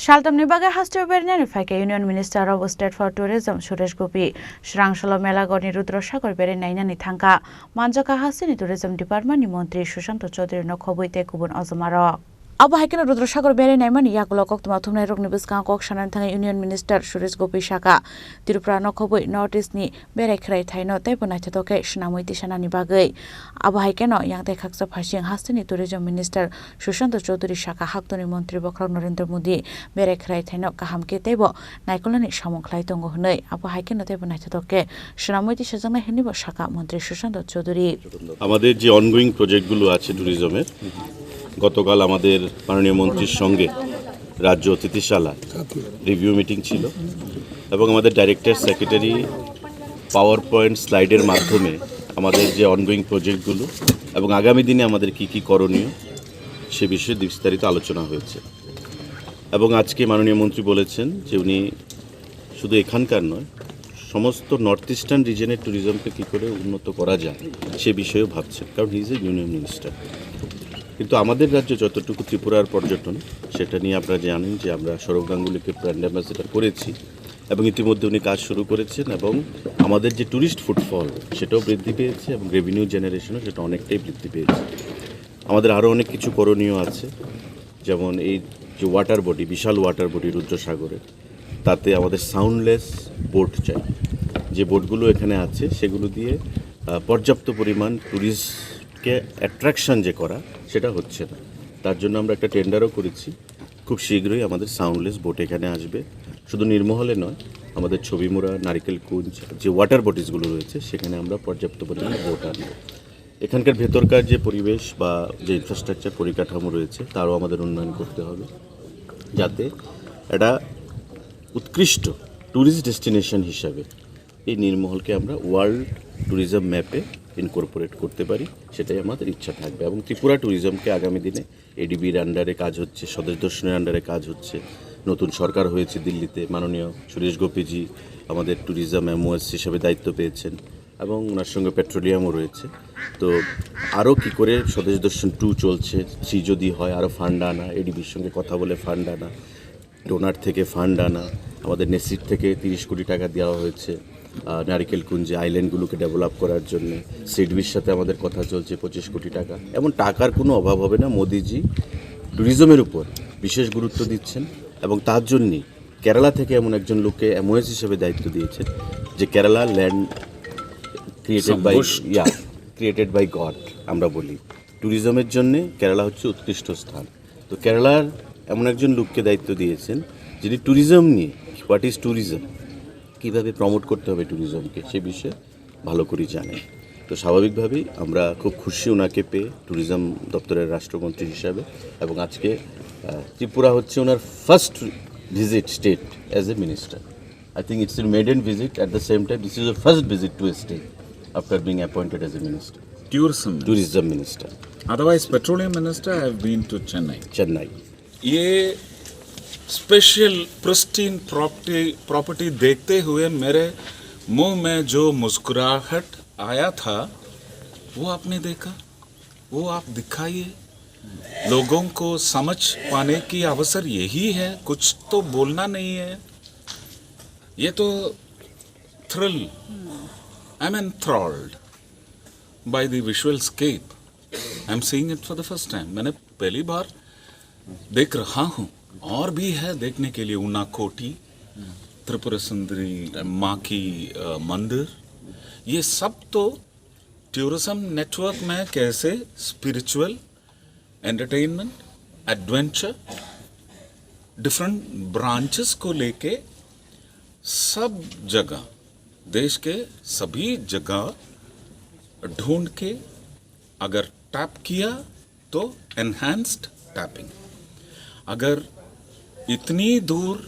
Shaltamni bagai hastu berinani faike Union Minister of State for Tourism Suresh Gopi Shrangshala Melagoni Rudrasagar berinani thangka Manjaka hasini Tourism Department ni Montri Shushanto Chaudhary no khoboite kubun azamaro Abo haikena Rudrasagar berinai mani yakulokok tumathumnai rokni biskan kok shanan thanga Union Minister Suresh Gopi Shaka Tripura no khoboi North East ni berai khrai thaino teibo naithoke shnamoiti shanani bagai Abo haikeno yangte khaksa phasing hasini Tourism Minister Shushanto Chaudhary Shaka haktoni Montri Bokrag Narendra Modi berai khrai thaino kahamke teibo naikolani samongklai tongo hnei Abo haikeno teibo naithoke shnamoiti sajangnai hinibo Shaka Montri Shushanto Chaudhary আমাদের যে ongoing প্রজেক্টগুলো আছে ট্যুরিজমের গতকাল আমাদের মাননীয় মন্ত্রীর সঙ্গে রাজ্য অতিথিশালা রিভিউ মিটিং ছিল এবং আমাদের ডাইরেক্টর সেক্রেটারি পাওয়ার পয়েন্ট স্লাইডের মাধ্যমে আমাদের যে অনগোয়িং প্রজেক্টগুলো এবং আগামী দিনে আমাদের কি কি করণীয় সে বিষয়ে বিস্তারিত আলোচনা হয়েছে এবং আজকে মাননীয় মন্ত্রী বলেছেন যে উনি শুধু এখানকার নয় সমস্ত নর্থ ইস্টার্ন রিজনের ট্যুরিজমকে কী করে উন্নত করা যায় সে বিষয়েও ভাবছেন কারণ he is a union minister কিন্তু আমাদের রাজ্যে যতটুকু ত্রিপুরার পর্যটন সেটা নিয়ে আপনারা জানেন যে আমরা সৌরভ গাঙ্গুলিকে ব্র্যান্ড অ্যাম্বাসেডর করেছি এবং ইতিমধ্যে উনি কাজ শুরু করেছেন এবং আমাদের যে ট্যুরিস্ট ফুটফল সেটাও বৃদ্ধি পেয়েছে এবং রেভিনিউ জেনারেশনও সেটা অনেকটাই বৃদ্ধি পেয়েছে আমাদের আরও অনেক কিছু করণীয় আছে যেমন এই যে ওয়াটার বডি বিশাল ওয়াটার বডি রুদ্রসাগরে তাতে আমাদের সাউন্ডলেস বোট চাই যে বোটগুলো এখানে আছে সেগুলো দিয়ে পর্যাপ্ত পরিমাণ ট্যুরিস্টকে অ্যাট্রাকশন যে করা সেটা হচ্ছে না তার জন্য আমরা একটা টেন্ডারও করেছি খুব শীঘ্রই আমাদের সাউন্ডলেস বোট এখানে আসবে শুধু নির্মহলে নয় আমাদের ছবিমুড়া নারিকেল কুঞ্জ যে ওয়াটার বডিজগুলো রয়েছে সেখানে আমরা পর্যাপ্ত পরিমাণে বোট আনবো এখানকার ভেতরকার যে পরিবেশ বা যে ইনফ্রাস্ট্রাকচার পরিকাঠামো রয়েছে তারও আমাদের উন্নয়ন করতে হবে যাতে এটা উৎকৃষ্ট ট্যুরিস্ট ডেস্টিনেশন হিসাবে এই নির্মহলকে আমরা ওয়ার্ল্ড ট্যুরিজম ম্যাপে ইনকর্পোরেট করতে পারি সেটাই আমাদের ইচ্ছা থাকবে এবং ত্রিপুরা ট্যুরিজমকে আগামী দিনে এডিবির আন্ডারে কাজ হচ্ছে স্বদেশ দর্শনের আন্ডারে কাজ হচ্ছে নতুন সরকার হয়েছে দিল্লিতে মাননীয় সুরেশ গোপীজি আমাদের ট্যুরিজম এমওএস হিসেবে দায়িত্ব পেয়েছেন এবং ওনার সঙ্গে পেট্রোলিয়ামও রয়েছে তো আরও কী করে স্বদেশ দর্শন 2 চলছে 3 যদি হয় আরও ফান্ড আনা এডিবির সঙ্গে কথা বলে ফান্ড আনা ডোনার থেকে ফান্ড আনা আমাদের নেসিট থেকে 30 কোটি টাকা দেওয়া হয়েছে নারিকেল কুঞ্জে আইল্যান্ডগুলোকে ডেভেলপ করার জন্য সিডবির সাথে আমাদের কথা চলছে 25 কোটি টাকা এমন টাকার কোনো অভাব হবে না মোদিজি ট্যুরিজমের উপর বিশেষ গুরুত্ব দিচ্ছেন এবং তার জন্যই কেরালা থেকে এমন একজন লোককে এমওএস হিসেবে দায়িত্ব দিয়েছেন যে Kerala land created by God আমরা বলি ট্যুরিজমের জন্য কেরালা হচ্ছে উৎকৃষ্ট স্থান তো কেরালার এমন একজন লোককে দায়িত্ব দিয়েছেন যিনি ট্যুরিজম নিয়ে হোয়াট ইজ ট্যুরিজম কীভাবে প্রমোট করতে হবে ট্যুরিজমকে সে বিষয়ে ভালো করে জানেন তো স্বাভাবিকভাবেই আমরা খুব খুশি ওনাকে পেয়ে ট্যুরিজম দপ্তরের রাষ্ট্রমন্ত্রী হিসাবে এবং আজকে ত্রিপুরা হচ্ছে ওনার first visit state as a minister I think it's a maiden visit. At the same time, this is the first visit to a state after being appointed as a minister. Tourism minister. Otherwise, petroleum minister, I have been to Chennai. ये special pristine property देखते हुए मेरे मुंह में जो मुस्कुराहट आया था वो आपने देखा वो आप दिखाइए लोगों को समझ पाने की अवसर यही है कुछ तो बोलना नहीं है ये तो thrill I am enthralled by the visualscape I am seeing it for the first time मैंने पहली बार देख रहा हूँ और भी है देखने के लिए उनाकोटी त्रिपुरा सुंदरी माँ की मंदिर ये सब तो टूरिज्म नेटवर्क में कैसे spiritual entertainment adventure different branches को लेके सब जगह देश के सभी जगह ढूंढ के अगर टैप किया तो एनहांस्ड टैपिंग अगर इतनी दूर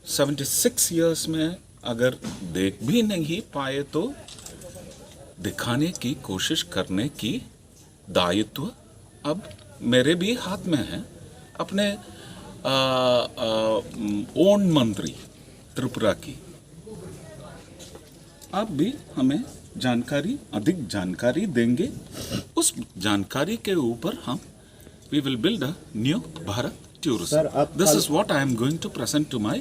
76 इयर्स में अगर देख भी नहीं पाए तो दिखाने की कोशिश करने की दायित्व अब मेरे भी हाथ में है अपने ओन मंत्री त्रिपुरा की आप भी हमें अधिक जानकारी देंगे उस जानकारी के ऊपर हम we will build a new Bharat tourism. Sir, आप This कल- is what I am going to present to my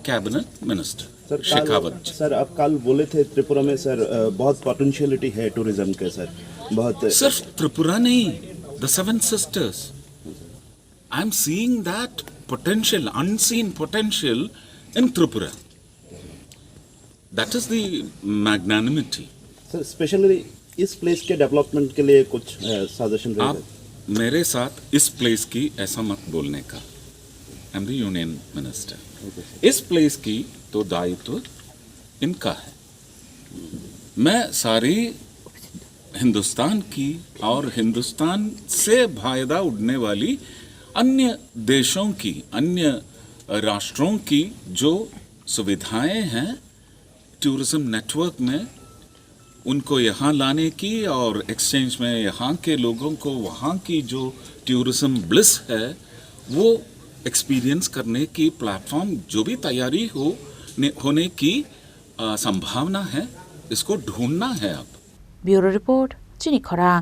cabinet minister, sir Shekhawat ji. Sir आप कल बोले थे त्रिपुरा में सर बहुत पोटेंशियलिटी है टूरिज्म के सर बहुत सिर्फ त्रिपुरा नहीं, the seven sisters. I am seeing that potential, unseen potential in Tripura. That is the magnanimity. Sir specially इस प्लेस के डेवलपमेंट के लिए कुछ सजेशन आप मेरे साथ इस प्लेस की ऐसा मत बोलने का. I am the union minister. इस प्लेस की तो दायित्व इनका है. मैं सारी हिंदुस्तान की और हिंदुस्तान से फायदा उड़ने वाली अन्य देशों की, अन्य राष्ट्रों की जो सुविधाएं हैं टूरिज्म नेटवर्क में, उनको यहाँ लाने की और एक्सचेंज में यहाँ के लोगों को वहाँ की जो टूरिज्म ब्लिस है वो एक्सपीरियंस करने की प्लेटफॉर्म जो भी तैयारी होने की संभावना है, इसको ढूंढना है अब. ব্যুরো রিপোর্ট চিনি খরাং।